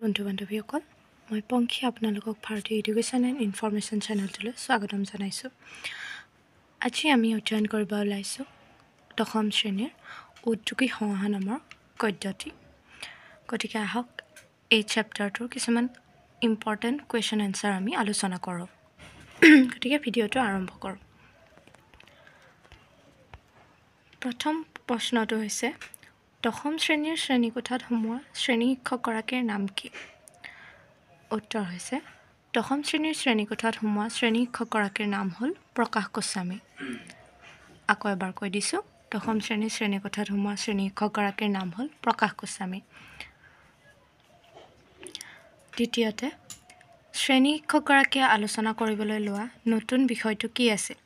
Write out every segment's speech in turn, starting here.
বন্ধু বান্ধৱীসকল মই পংখী আপোনালোকক ভাৰতীয় এডুকেশ্যন এণ্ড ইনফৰমেশ্যন চেনেলটোলৈ স্বাগতম জনাইছোঁ। আজি আমি অধ্যয়ন কৰিব ওলাইছোঁ দশম শ্ৰেণীৰ উদ্যোগী সংজ্ঞা নামৰ গদ্যটি। গতিকে আহক এই চেপ্টাৰটোৰ কিছুমান ইম্পৰ্টেণ্ট কুৱেশ্যন এনচাৰ আমি আলোচনা কৰোঁ। গতিকে ভিডিঅ'টো আৰম্ভ কৰোঁ। প্ৰথম প্ৰশ্নটো হৈছে দশম শ্ৰেণীৰ শ্ৰেণীকোঠাত সোমোৱা শ্ৰেণী শিক্ষকগৰাকীৰ নাম কি? উত্তৰ হৈছে দশম শ্ৰেণীৰ শ্ৰেণীকোঠাত সোমোৱা শ্ৰেণী শিক্ষকগৰাকীৰ নাম হ'ল প্ৰকাশ গোস্বামী। আকৌ এবাৰ কৈ দিছোঁ, দশম শ্ৰেণীৰ শ্ৰেণীকোঠাত সোমোৱা শ্ৰেণী শিক্ষকগৰাকীৰ নাম হ'ল প্ৰকাশ গোস্বামী। দ্বিতীয়তে, শ্ৰেণী শিক্ষকগৰাকীয়ে আলোচনা কৰিবলৈ লোৱা নতুন বিষয়টো কি আছিল?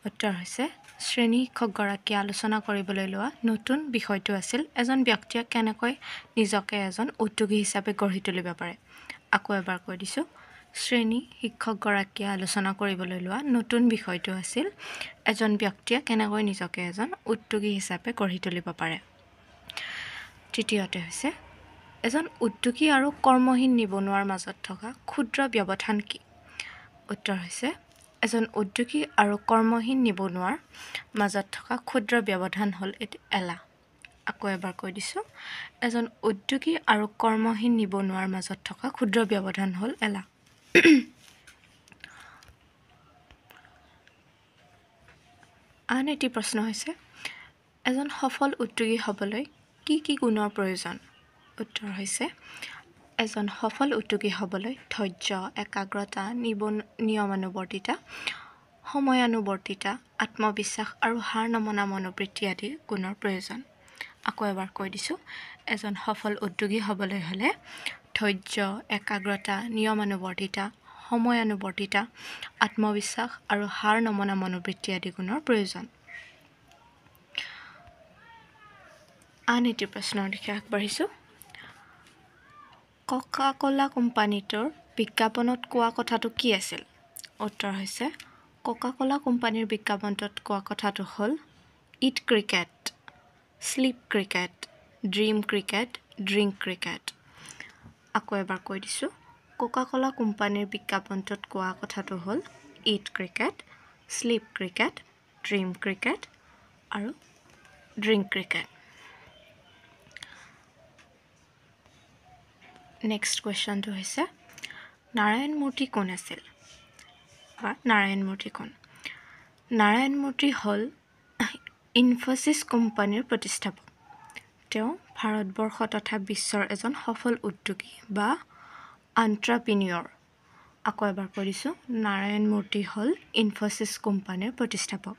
উত্তৰ হৈছে শ্ৰেণী শিক্ষকগৰাকীয়ে আলোচনা কৰিবলৈ লোৱা নতুন বিষয়টো আছিল এজন ব্যক্তিয়ে কেনেকৈ নিজকে এজন উদ্যোগী হিচাপে গঢ়ি তুলিব পাৰে। আকৌ এবাৰ কৈ দিছোঁ, শ্ৰেণী শিক্ষকগৰাকীয়ে আলোচনা কৰিবলৈ লোৱা নতুন বিষয়টো আছিল এজন ব্যক্তিয়ে কেনেকৈ নিজকে এজন উদ্যোগী হিচাপে গঢ়ি তুলিব পাৰে। তৃতীয়তে হৈছে এজন উদ্যোগী আৰু কৰ্মহীন নিবনুৱাৰ মাজত থকা ক্ষুদ্ৰ ব্যৱধান কি? উত্তৰ হৈছে এজন উদ্যোগী আৰু কৰ্মহীন নিবনুৱাৰ মাজত থকা ক্ষুদ্ৰ ব্যৱধান হ'ল এলাহ। আকৌ এবাৰ কৈ দিছোঁ, এজন উদ্যোগী আৰু কৰ্মহীন নিবনুৱাৰ মাজত থকা ক্ষুদ্ৰ ব্যৱধান হ'ল এলাহ। আন এটি প্ৰশ্ন হৈছে এজন সফল উদ্যোগী হ'বলৈ কি কি গুণৰ প্ৰয়োজন? উত্তৰ হৈছে এজন সফল উদ্যোগী হ'বলৈ ধৈৰ্য, একাগ্ৰতা, নিয়মানুৱৰ্তিতা, সময়ানুৱৰ্তিতা, আত্মবিশ্বাস আৰু হাৰ নমনা মনোবৃত্তি আদি গুণৰ প্ৰয়োজন। আকৌ এবাৰ কৈ দিছোঁ, এজন সফল উদ্যোগী হ'বলৈ হ'লে ধৈৰ্য, একাগ্ৰতা, নিয়মানুৱৰ্তিতা, সময়ানুৱৰ্তিতা, আত্মবিশ্বাস আৰু হাৰ নমনা মনোবৃত্তি আদি গুণৰ প্ৰয়োজন। আন এটি প্ৰশ্নৰ দিশে আগবাঢ়িছোঁ। কোকা কোলা কোম্পানীটোৰ বিজ্ঞাপনত কোৱা কথাটো কি আছিল? উত্তৰ হৈছে কোকা কোলা কোম্পানীৰ বিজ্ঞাপনটোত কোৱা কথাটো হ'ল eat cricket, sleep cricket, dream cricket, drink cricket. আকৌ এবাৰ কৈ দিছোঁ, কোকা কোলা কোম্পানীৰ বিজ্ঞাপনটোত কোৱা কথাটো হ'ল eat cricket, sleep cricket, dream cricket আৰু ড্ৰিংক ক্ৰিকেট। নেক্সট কুৱেশ্যনটো হৈছে নাৰায়ণ মূৰ্তি কোন আছিল? বা নাৰায়ণ মূৰ্তি কোন? নাৰায়ণ মূৰ্তি হ'ল ইনফ'চিছ কোম্পানীৰ প্ৰতিষ্ঠাপক। তেওঁ ভাৰতবৰ্ষ তথা বিশ্বৰ এজন সফল উদ্যোগী বা এণ্ট্ৰপ্ৰিনিয়ৰ। আকৌ এবাৰ কৈ দিছোঁ, নাৰায়ণ মূৰ্তি হ'ল ইনফ'চিছ কোম্পানীৰ প্ৰতিষ্ঠাপক।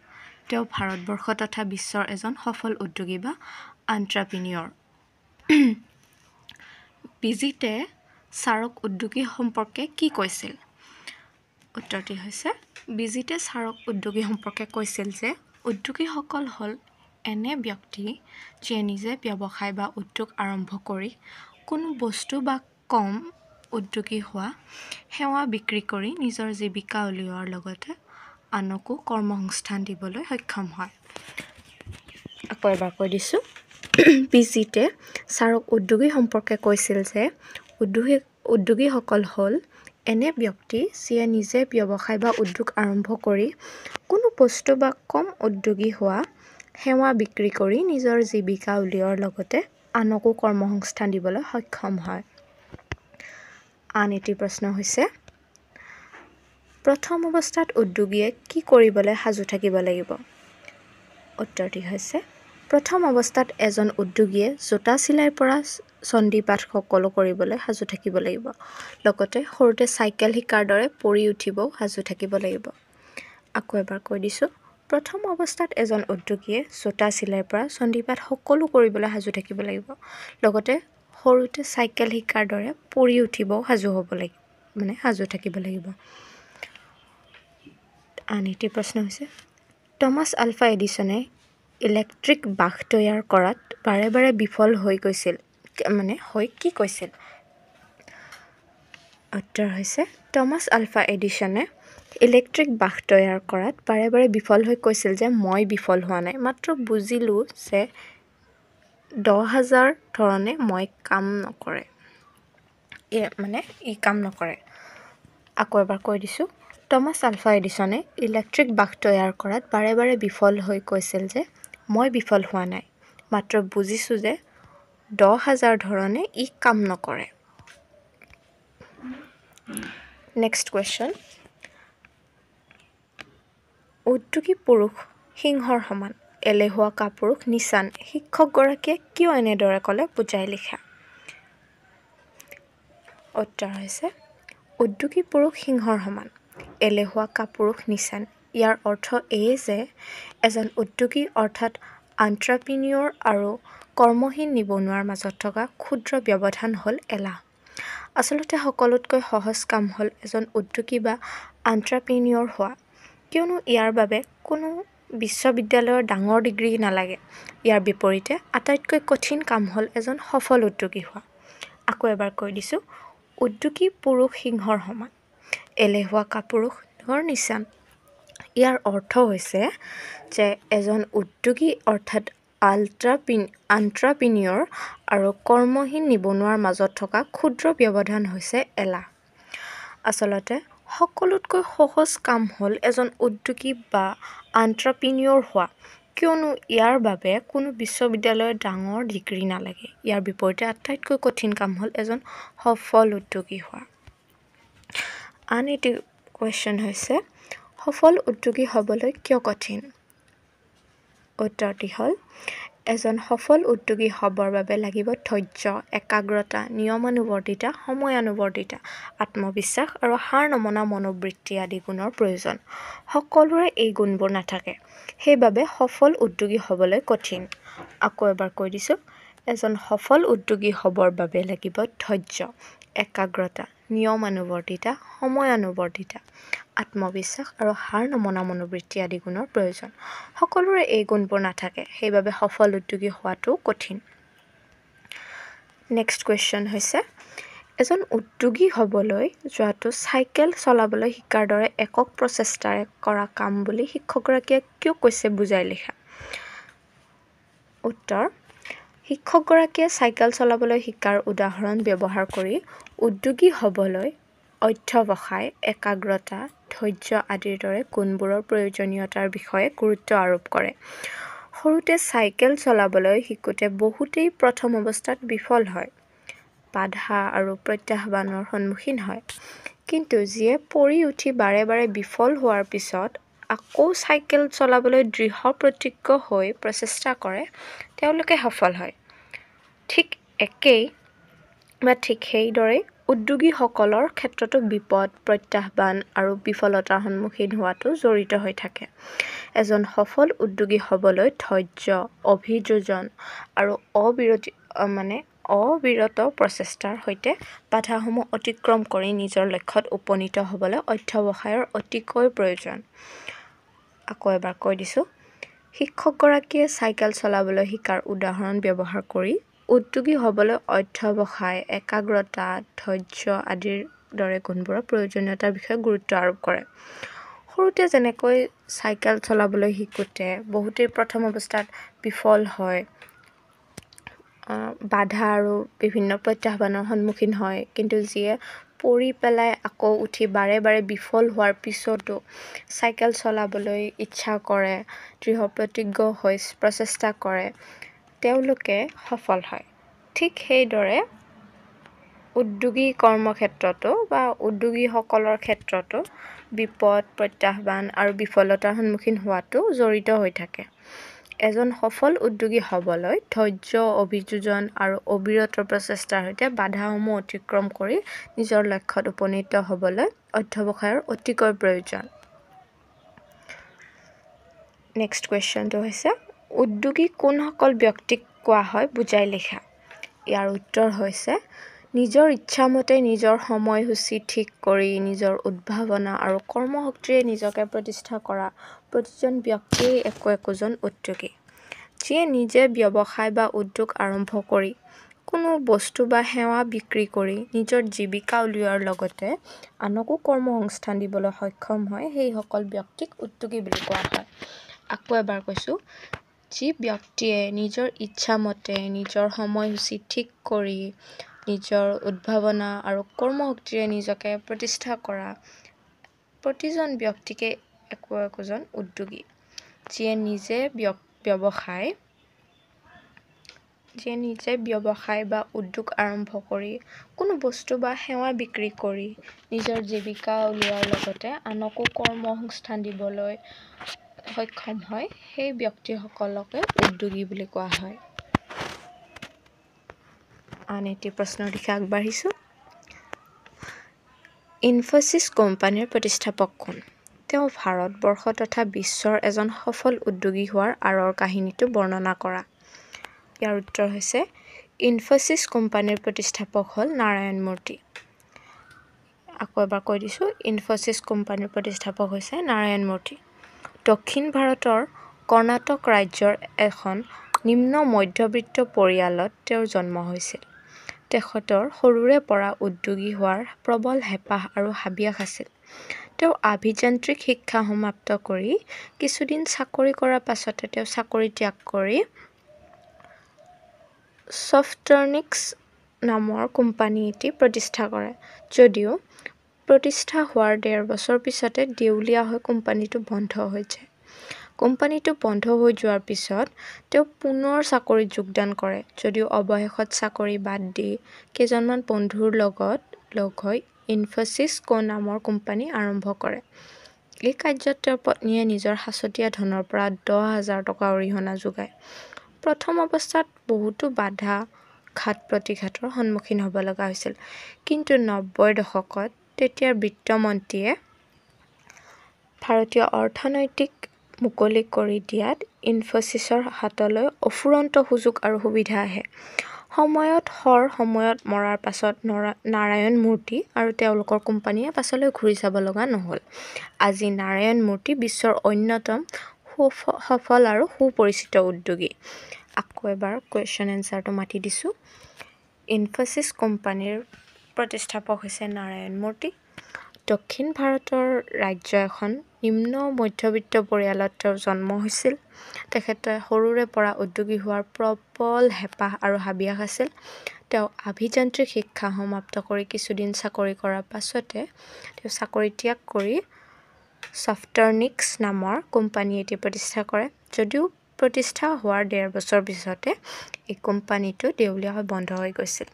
তেওঁ ভাৰতবৰ্ষ তথা বিশ্বৰ এজন সফল উদ্যোগী বা এণ্ট্ৰপ্ৰিনিয়ৰ। বিজিতে চাৰক উদ্যোগী সম্পৰ্কে কি কৈছিল? উত্তৰটি হৈছে বিজিতে চাৰক উদ্যোগী সম্পৰ্কে কৈছিল যে উদ্যোগীসকল হ'ল এনে ব্যক্তি যিয়ে নিজে ব্যৱসায় বা উদ্যোগ আৰম্ভ কৰি কোনো বস্তু বা কম উদ্যোগী হোৱা, সেৱা বিক্ৰী কৰি নিজৰ জীৱিকা উলিওৱাৰ লগতে আনকো কৰ্মসংস্থান দিবলৈ সক্ষম হয়। আকৌ এবাৰ কৈ দিছোঁ, বিজিতে চাৰক উদ্যোগী সম্পৰ্কে কৈছিল যে উদ্যোগীসকল হ'ল এনে ব্যক্তি যিয়ে নিজে ব্যৱসায় বা উদ্যোগ আৰম্ভ কৰি কোনো বস্তু বা কম উদ্যোগী হোৱা, সেৱা বিক্ৰী কৰি নিজৰ জীৱিকা উলিওৱাৰ লগতে আনকো কৰ্মসংস্থান দিবলৈ সক্ষম হয়। আন এটি প্ৰশ্ন হৈছে প্ৰথম অৱস্থাত উদ্যোগীয়ে কি কৰিবলৈ সাজু থাকিব লাগিব? উত্তৰটি হৈছে প্ৰথম অৱস্থাত এজন উদ্যোগীয়ে জোতা চিলাইৰ পৰা চণ্ডীপাঠ সকলো কৰিবলৈ সাজু থাকিব লাগিব। লগতে সৰুতে চাইকেল শিকাৰ দৰে পৰি উঠিবও সাজু থাকিব লাগিব। আকৌ এবাৰ কৈ দিছোঁ, প্ৰথম অৱস্থাত এজন উদ্যোগীয়ে জোতা চিলাইৰ পৰা চণ্ডীপাঠ সকলো কৰিবলৈ সাজু থাকিব লাগিব। লগতে সৰুতে চাইকেল শিকাৰ দৰে পৰি উঠিবও সাজু থাকিব লাগিব। আন এটি প্ৰশ্ন হৈছে টমাছ আলভা এডিছনে ইলেক্ট্ৰিক বাল্ব তৈয়াৰ কৰাত বাৰে বাৰে বিফল হৈ কি কৈছিল? উত্তৰ হৈছে টমাছ আলভা এডিছনে ইলেক্ট্ৰিক বাল্ব তৈয়াৰ কৰাত বাৰে বাৰে বিফল হৈ কৈছিল যে মই বিফল হোৱা নাই, মাত্ৰ বুজিলোঁ যে 10,000 ধৰণে মই কাম নকৰে। ই কাম নকৰে। আকৌ এবাৰ কৈ দিছোঁ, টমাছ আলভা এডিছনে ইলেক্ট্ৰিক বাল্ব তৈয়াৰ কৰাত বাৰে বাৰে বিফল হৈ কৈছিল যে মই বিফল হোৱা নাই, মাত্ৰ বুজিছোঁ যে 10,000 ধৰণে ই কাম নকৰে। নেক্সট কুৱেশ্যন, উদ্যোগী পুৰুষ সিংহৰ সমান, এলেহুৱা কাপুৰুষ নিচান, শিক্ষকগৰাকীয়ে কিয় এনেদৰে ক'লে বুজাই লিখা। উত্তৰ হৈছে, উদ্যোগী পুৰুষ সিংহৰ সমান, এলেহুৱা কাপুৰুষ নিচান। ইয়াৰ অৰ্থ এই যে এজন উদ্যোগী অৰ্থাৎ এণ্ট্ৰপ্ৰিনিয়ৰ আৰু কৰ্মহীন নিবনুৱাৰ মাজত থকা ক্ষুদ্ৰ ব্যৱধান হ'ল এলাহ। আচলতে সকলোতকৈ সহজ কাম হ'ল এজন উদ্যোগী বা এণ্ট্ৰপ্ৰিনিয়ৰ হোৱা, কিয়নো ইয়াৰ বাবে কোনো বিশ্ববিদ্যালয়ৰ ডাঙৰ ডিগ্ৰী নালাগে। ইয়াৰ বিপৰীতে আটাইতকৈ কঠিন কাম হ'ল এজন সফল উদ্যোগী হোৱা। আকৌ এবাৰ কৈ দিছোঁ, উদ্যোগী পুৰুষ সিংহৰ সমান, এলেহুৱা কাপুৰুষৰ নিচান। ইয়াৰ অৰ্থ হৈছে যে এজন উদ্যোগী অৰ্থাৎ এণ্ট্ৰপ্ৰিনিয়ৰ আৰু কৰ্মহীন নিবনুৱাৰ মাজত থকা ক্ষুদ্ৰ ব্যৱধান হৈছে এলাহ। আচলতে সকলোতকৈ সহজ কাম হ'ল এজন উদ্যোগী বা এণ্ট্ৰপ্ৰিনিয়ৰ হোৱা, কিয়নো ইয়াৰ বাবে কোনো বিশ্ববিদ্যালয়ৰ ডাঙৰ ডিগ্ৰী নালাগে। ইয়াৰ বিপৰীতে আটাইতকৈ কঠিন কাম হ'ল এজন সফল উদ্যোগী হোৱা। আন এটি কুৱেশ্যন হৈছে, সফল উদ্যোগী হ'বলৈ কিয় কঠিন? উত্তৰটি হ'ল, এজন সফল উদ্যোগী হ'বৰ বাবে লাগিব ধৈৰ্য, একাগ্ৰতা, নিয়মানুৱৰ্তিতা, সময়ানুৱৰ্তিতা, আত্মবিশ্বাস আৰু হাৰ নমনা মনোবৃত্তি আদি গুণৰ প্ৰয়োজন। সকলোৰে এই গুণবোৰ নাথাকে, সেইবাবে সফল উদ্যোগী হ'বলৈ কঠিন। আকৌ এবাৰ কৈ দিছোঁ, এজন সফল উদ্যোগী হ'বৰ বাবে লাগিব ধৈৰ্য, একাগ্ৰতা, নিয়মানুৱৰ্তিতা, সময়ানুৱৰ্তিতা, আত্মবিশ্বাস আৰু হাৰ নমনা মনোবৃত্তি আদি গুণৰ প্ৰয়োজন। সকলোৰে এই গুণবোৰ নাথাকে, সেইবাবে সফল উদ্যোগী হোৱাটো কঠিন। নেক্সট কুৱেশ্যন হৈছে, এজন উদ্যোগী হ'বলৈ যোৱাটো চাইকেল চলাবলৈ শিকাৰ দৰে একক প্ৰচেষ্টাৰে কৰা কাম বুলি শিক্ষকগৰাকীয়ে কিয় কৈছে বুজাই লিখা। উত্তৰ, শিক্ষকগৰাকীয়ে চাইকেল চলাবলৈ শিকাৰ উদাহৰণ ব্যৱহাৰ কৰি উদ্যোগী হ'বলৈ অধ্যৱসায়, একাগ্ৰতা, ধৈৰ্য আদিৰ দৰে গুণবোৰৰ প্ৰয়োজনীয়তাৰ বিষয়ে গুৰুত্ব আৰোপ কৰে। সৰুতে চাইকেল চলাবলৈ শিকোঁতে বহুতেই প্ৰথম অৱস্থাত বিফল হয়, বাধা আৰু প্ৰত্যাহ্বানৰ সন্মুখীন হয়। কিন্তু যিয়ে পৰি উঠি বাৰে বাৰে বিফল হোৱাৰ পিছত আকৌ চাইকেল চলাবলৈ দৃঢ় প্ৰতিজ্ঞ হৈ প্ৰচেষ্টা কৰে, তেওঁলোকে সফল হয়। ঠিক সেইদৰেই উদ্যোগীসকলৰ ক্ষেত্ৰতো বিপদ, প্ৰত্যাহ্বান আৰু বিফলতাৰ সন্মুখীন হোৱাটো জড়িত হৈ থাকে। এজন সফল উদ্যোগী হ'বলৈ ধৈৰ্য, অভিযোজন আৰু অবিৰত প্ৰচেষ্টাৰ সৈতে বাধাসমূহ অতিক্ৰম কৰি নিজৰ লক্ষ্যত উপনীত হ'বলৈ অধ্যৱসায়ৰ অতিকৈ প্ৰয়োজন। আকৌ এবাৰ কৈ দিছোঁ, শিক্ষকগৰাকীয়ে চাইকেল চলাবলৈ শিকাৰ উদাহৰণ ব্যৱহাৰ কৰি উদ্যোগী হ'বলৈ অধ্যৱসায়, একাগ্ৰতা, ধৈৰ্য আদিৰ দৰে গুণবোৰৰ প্ৰয়োজনীয়তাৰ বিষয়ে গুৰুত্ব আৰোপ কৰে। সৰুতে যেনেকৈ চাইকেল চলাবলৈ শিকোঁতে বহুতেই প্ৰথম অৱস্থাত বিফল হয়, বাধা আৰু বিভিন্ন প্ৰত্যাহ্বানৰ সন্মুখীন হয়, কিন্তু যিয়ে পৰি পেলাই আকৌ উঠি বাৰে বাৰে বিফল হোৱাৰ পিছতো চাইকেল চলাবলৈ ইচ্ছা কৰে, দৃঢ় প্ৰতিজ্ঞ হৈ প্ৰচেষ্টা কৰে, তেওঁলোকে সফল হয়। ঠিক সেইদৰে উদ্যোগী কৰ্মক্ষেত্ৰতো বা উদ্যোগীসকলৰ ক্ষেত্ৰতো বিপদ, প্ৰত্যাহ্বান আৰু বিফলতাৰ সন্মুখীন হোৱাটো জড়িত হৈ থাকে। এজন সফল উদ্যোগী হ'বলৈ ধৈৰ্য, অভিযোজন আৰু অবিৰত প্ৰচেষ্টাৰ সৈতে বাধাসমূহ অতিক্ৰম কৰি নিজৰ লক্ষ্যত উপনীত হ'বলৈ অধ্যৱসায়ৰ অতিকৈ প্ৰয়োজন। নেক্সট কুৱেশ্যনটো হৈছে, উদ্যোগী কোনসকল ব্যক্তিক কোৱা হয় বুজাই লিখা। ইয়াৰ উত্তৰ হৈছে, নিজৰ ইচ্ছামতে নিজৰ সময়সূচী ঠিক কৰি নিজৰ উদ্ভাৱনা আৰু কৰ্মশক্তিৰে নিজকে প্ৰতিষ্ঠা কৰা প্ৰতিজন ব্যক্তিয়েই একোজন উদ্যোগী। যিয়ে নিজে ব্যৱসায় বা উদ্যোগ আৰম্ভ কৰি কোনো বস্তু বা সেৱা বিক্ৰী কৰি নিজৰ জীৱিকা উলিওৱাৰ লগতে আনকো কৰ্মসংস্থান দিবলৈ সক্ষম হয়, সেইসকল ব্যক্তিক উদ্যোগী বুলি কোৱা হয়। আকৌ এবাৰ কৈছোঁ, যি ব্যক্তিয়ে নিজৰ ইচ্ছামতে নিজৰ সময়সূচী ঠিক কৰি নিজৰ উদ্ভাৱনা আৰু কৰ্মশক্তিৰে নিজকে প্ৰতিষ্ঠা কৰা প্ৰতিজন ব্যক্তিকে একোজন উদ্যোগী, যিয়ে নিজে ব্যৱসায় বা উদ্যোগ আৰম্ভ কৰি কোনো বস্তু বা সেৱা বিক্ৰী কৰি নিজৰ জীৱিকা উলিওৱাৰ লগতে আনকো কৰ্মসংস্থান দিবলৈ সক্ষম হয়, সেই ব্যক্তিসকলকে উদ্যোগী বুলি কোৱা হয়। আন এটি প্ৰশ্নৰ দিশে আগবাঢ়িছোঁ। ইনফ'চিছ কোম্পানীৰ প্ৰতিষ্ঠাপক কোন? তেওঁ ভাৰতবৰ্ষ তথা বিশ্বৰ এজন সফল উদ্যোগী হোৱাৰ আঁৰৰ কাহিনীটো বৰ্ণনা কৰা। ইয়াৰ উত্তৰ হৈছে ইনফ'চিছ কোম্পানীৰ প্ৰতিষ্ঠাপক হ'ল নাৰায়ণ মূৰ্তি। আকৌ এবাৰ কৈ দিছোঁ, ইনফ'চিছ কোম্পানীৰ প্ৰতিষ্ঠাপক হৈছে নাৰায়ণ মূৰ্তি। দক্ষিণ ভাৰতৰ কৰ্ণাটক ৰাজ্যৰ এখন নিম্ন মধ্যবিত্ত পৰিয়ালত তেওঁৰ জন্ম হৈছিল। তেখেতৰ সৰুৰে পৰা উদ্যোগী হোৱাৰ প্ৰবল হেঁপাহ আৰু হাবিয়াস আছিল। তেওঁ অভিযান্ত্ৰিক শিক্ষা সমাপ্ত কৰি কিছুদিন চাকৰি কৰাৰ পাছতে তেওঁ চাকৰি ত্যাগ কৰি ছফ্টনিক্স নামৰ কোম্পানী এটি প্ৰতিষ্ঠা কৰে। যদিও প্ৰতিষ্ঠা হোৱাৰ ১.৫ বছৰ পিছতে দেউলীয়া হৈ কোম্পানীটো বন্ধ হৈ যায়। কোম্পানীটো বন্ধ হৈ যোৱাৰ পিছত তেওঁ পুনৰ চাকৰিত যোগদান কৰে, যদিও অৱশেষত চাকৰি বাদ দি কেইজনমান বন্ধুৰ লগত লগ হৈ ইনফ'চিছ নামৰ কোম্পানী আৰম্ভ কৰে। এই কাৰ্যত তেওঁৰ পত্নীয়ে নিজৰ সাঁচতীয়া ধনৰ পৰা ১০,০০০ টকা অৰিহণা যোগায়। প্ৰথম অৱস্থাত বহুতো বাধা ঘাত-প্ৰতিঘাতৰ সন্মুখীন হ'ব লগা হৈছিল, কিন্তু ৯০ৰ দশকত তেতিয়াৰ বিত্তমন্ত্ৰীয়ে ভাৰতীয় অৰ্থনৈতিক মুকলি কৰি দিয়াত ইনফ'চিছৰ হাতলৈ অফুৰন্ত সুযোগ আৰু সুবিধা আহে। সময়ত মৰাৰ পাছত নাৰায়ণ মূৰ্তি আৰু তেওঁলোকৰ কোম্পানীয়ে পাছলৈ ঘূৰি চাব লগা নহ'ল। আজি নাৰায়ণ মূৰ্তি বিশ্বৰ অন্যতম সফল আৰু সুপৰিচিত উদ্যোগী। আকৌ এবাৰ কুৱেশ্যন এনচাৰটো মাতি দিছোঁ। ইনফ'চিছ কোম্পানীৰ প্ৰতিষ্ঠাপক হৈছে নাৰায়ণ মূৰ্তি। দক্ষিণ ভাৰতৰ ৰাজ্য এখন নিম্ন মধ্যবিত্ত পৰিয়ালত তেওঁৰ জন্ম হৈছিল। তেখেতে সৰুৰে পৰা উদ্যোগী হোৱাৰ প্ৰবল হেঁপাহ আৰু হাবিয়াস আছিল। তেওঁ অভিযান্ত্ৰিক শিক্ষা সমাপ্ত কৰি কিছুদিন চাকৰি কৰাৰ পাছতে তেওঁ চাকৰি ত্যাগ কৰি ছফ্টনিক্স নামৰ কোম্পানী এটি প্ৰতিষ্ঠা কৰে। যদিও প্ৰতিষ্ঠা হোৱাৰ ১.৫ বছৰ পিছতে এই কোম্পানীটো দেউলীয়া হৈ বন্ধ হৈ গৈছিল।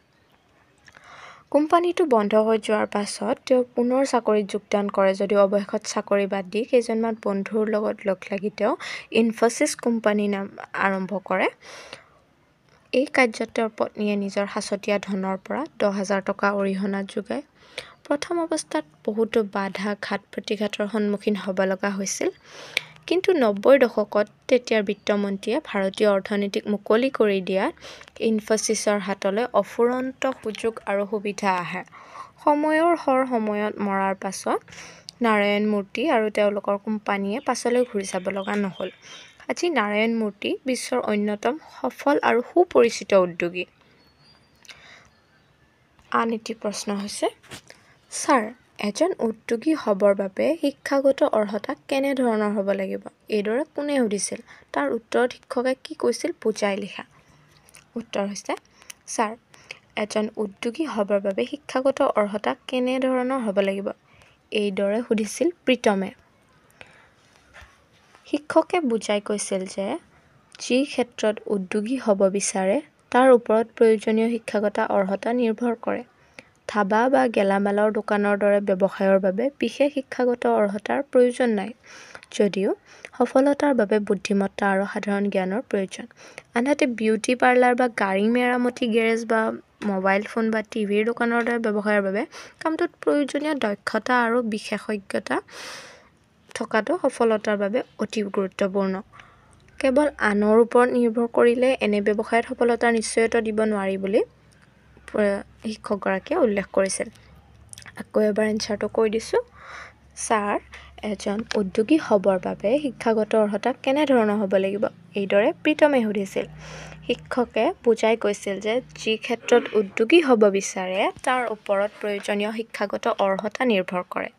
কোম্পানীটো বন্ধ হৈ যোৱাৰ পাছত তেওঁ পুনৰ চাকৰিত যোগদান কৰে, যদিও অৱশেষত চাকৰি বাদ দি কেইজনমান বন্ধুৰ লগত লগ লাগি তেওঁ ইনফ'চিছ কোম্পানী আৰম্ভ কৰে। এই কাৰ্যত তেওঁৰ পত্নীয়ে নিজৰ সাঁচতীয়া ধনৰ পৰা ১০,০০০ টকা অৰিহণা যোগায়। প্ৰথম অৱস্থাত বহুতো বাধা ঘাত-প্ৰতিঘাতৰ সন্মুখীন হ'ব লগা হৈছিল, কিন্তু ৯০ৰ দশকত তেতিয়াৰ বিত্তমন্ত্ৰীয়ে ভাৰতীয় অৰ্থনীতিক মুকলি কৰি দিয়াত ইনফ'চিছৰ হাতলৈ অফুৰন্ত সুযোগ আৰু সুবিধা আহে। সময়ত মৰাৰ পাছত নাৰায়ণ মূৰ্তি আৰু তেওঁলোকৰ কোম্পানীয়ে পাছলৈ ঘূৰি চাব লগা নহ'ল। আজি নাৰায়ণ মূৰ্তি বিশ্বৰ অন্যতম সফল আৰু সুপৰিচিত উদ্যোগী। আন এটি প্ৰশ্ন হৈছে, ছাৰ, এজন উদ্যোগী হ'বৰ বাবে শিক্ষাগত অৰ্হতা কেনে ধৰণৰ হ'ব লাগিব? এইদৰে কোনে সুধিছিল? তাৰ উত্তৰত শিক্ষকে কি কৈছিল বুজাই লিখা। উত্তৰ হৈছে, ছাৰ, এজন উদ্যোগী হ'বৰ বাবে শিক্ষাগত অৰ্হতা কেনে ধৰণৰ হ'ব লাগিব? এইদৰে সুধিছিল প্ৰীতমে। শিক্ষকে বুজাই কৈছিল যে যি ক্ষেত্ৰত উদ্যোগী হ'ব বিচাৰে তাৰ ওপৰত প্ৰয়োজনীয় শিক্ষাগত অৰ্হতা নিৰ্ভৰ কৰে। ধাবা বা গেলামালৰ দোকানৰ দৰে ব্যৱসায়ৰ বাবে বিশেষ শিক্ষাগত অৰ্হতাৰ প্ৰয়োজন নাই, যদিও সফলতাৰ বাবে বুদ্ধিমত্তা আৰু সাধাৰণ জ্ঞানৰ প্ৰয়োজন। আনহাতে বিউটি পাৰ্লাৰ বা গাড়ী মেৰামতি গেৰেজ বা মোবাইল ফোন বা টিভিৰ দোকানৰ দৰে ব্যৱসায়ৰ বাবে কামটোত প্ৰয়োজনীয় দক্ষতা আৰু বিশেষজ্ঞতা থকাটো সফলতাৰ বাবে অতি গুৰুত্বপূৰ্ণ। কেৱল আনৰ ওপৰত নিৰ্ভৰ কৰিলে এনে ব্যৱসায়ত সফলতাৰ নিশ্চয়তা দিব নোৱাৰি বুলি শিক্ষকগৰাকীয়ে উল্লেখ কৰিছিল। আকৌ এবাৰ এনচাৰটো কৈ দিছোঁ। ছাৰ, এজন উদ্যোগী হ'বৰ বাবে শিক্ষাগত অৰ্হতা কেনে ধৰণৰ হ'ব লাগিব? এইদৰে প্ৰীতমে সুধিছিল। শিক্ষকে বুজাই কৈছিল যে যি ক্ষেত্ৰত উদ্যোগী হ'ব বিচাৰে তাৰ ওপৰত প্ৰয়োজনীয় শিক্ষাগত অৰ্হতা নিৰ্ভৰ কৰে।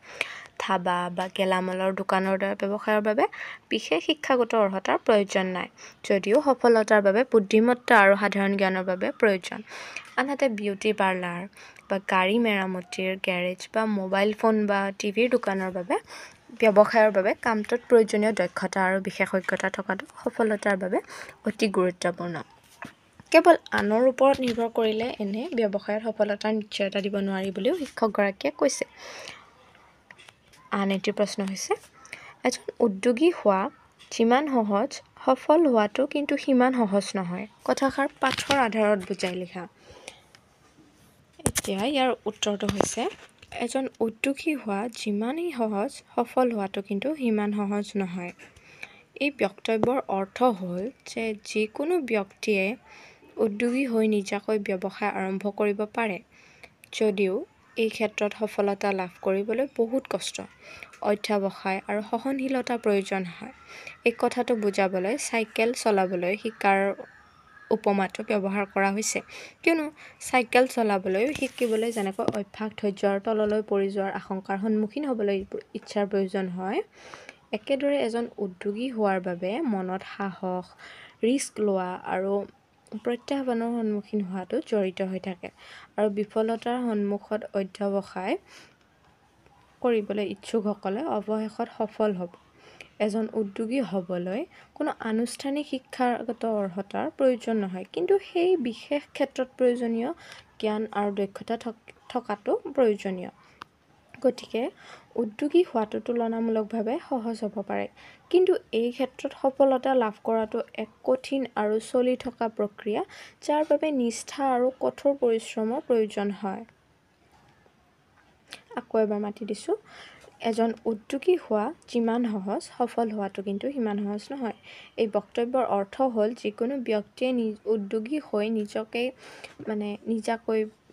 ধাবা বা গেলামালৰ দোকানৰ দৰে ব্যৱসায়ৰ বাবে বিশেষ শিক্ষাগত অৰ্হতাৰ প্ৰয়োজন নাই, যদিও সফলতাৰ বাবে বুদ্ধিমত্তা আৰু সাধাৰণ জ্ঞানৰ বাবে প্ৰয়োজন। আনহাতে বিউটি পাৰ্লাৰ বা গাড়ী মেৰামতিৰ গেৰেজ বা মোবাইল ফোন বা টিভিৰ দোকানৰ বাবে ব্যৱসায়ৰ বাবে কামটোত প্ৰয়োজনীয় দক্ষতা আৰু বিশেষজ্ঞতা থকাটো সফলতাৰ বাবে অতি গুৰুত্বপূৰ্ণ। কেৱল আনৰ ওপৰত নিৰ্ভৰ কৰিলে এনে ব্যৱসায়ত সফলতাৰ নিশ্চয়তা দিব নোৱাৰি বুলিও শিক্ষকগৰাকীয়ে কৈছে। আন এটি প্ৰশ্ন হৈছে, এজন উদ্যোগী হোৱা যিমান সহজ, সফল হোৱাটো কিন্তু সিমান সহজ নহয়। কথাষাৰ পাঠৰ আধাৰত বুজাই লিখা। এতিয়া ইয়াৰ উত্তৰটো হৈছে, এজন উদ্যোগী হোৱা যিমানেই সহজ, সফল হোৱাটো কিন্তু সিমান সহজ নহয়। এই বক্তব্যৰ অৰ্থ হ'ল যে যিকোনো ব্যক্তিয়ে উদ্যোগী হৈ নিজাকৈ ব্যৱসায় আৰম্ভ কৰিব পাৰে, যদিও এই ক্ষেত্ৰত সফলতা লাভ কৰিবলৈ বহুত কষ্ট, অধ্যৱসায় আৰু সহনশীলতা প্ৰয়োজন হয়। এই কথাটো বুজাবলৈ চাইকেল চলাবলৈ শিকাৰ উপমাটো ব্যৱহাৰ কৰা হৈছে, কিয়নো চাইকেল চলাবলৈ শিকিবলৈ যেনেকৈ অভ্যাস, ধৈৰ্য আৰু তললৈ পৰি যোৱাৰ আশংকাৰ সন্মুখীন হ'বলৈ ইচ্ছাৰ প্ৰয়োজন হয়, একেদৰে এজন উদ্যোগী হোৱাৰ বাবে মনত সাহস, ৰিস্ক লোৱা আৰু প্ৰত্যাহ্বানৰ সন্মুখীন হোৱাটো জড়িত হৈ থাকে। আৰু বিফলতাৰ সন্মুখত অধ্যৱসায় কৰিবলৈ ইচ্ছুকসকলে অৱশেষত সফল হ'ব। এজন উদ্যোগী হ'বলৈ কোনো আনুষ্ঠানিক শিক্ষাগত অৰ্হতাৰ প্ৰয়োজন নহয়, কিন্তু সেই বিশেষ ক্ষেত্ৰত প্ৰয়োজনীয় জ্ঞান আৰু দক্ষতা থকাটো প্ৰয়োজনীয়। গতিকে উদ্যোগী হোৱাটো তুলনামূলকভাৱে সহজ হ'ব পাৰে, কিন্তু এই ক্ষেত্ৰত সফলতা লাভ কৰাটো এক কঠিন আৰু চলি থকা প্ৰক্ৰিয়া, যাৰ বাবে নিষ্ঠা আৰু কঠোৰ পৰিশ্ৰমৰ প্ৰয়োজন হয়। আকৌ এবাৰ মাতি দিছোঁ, এজন উদ্যোগী হোৱা যিমান সহজ, সফল হোৱাটো কিন্তু সিমান সহজ নহয়। এই বক্তব্যৰ অৰ্থ হ'ল যিকোনো ব্যক্তিয়ে উদ্যোগী হৈ নিজাকৈ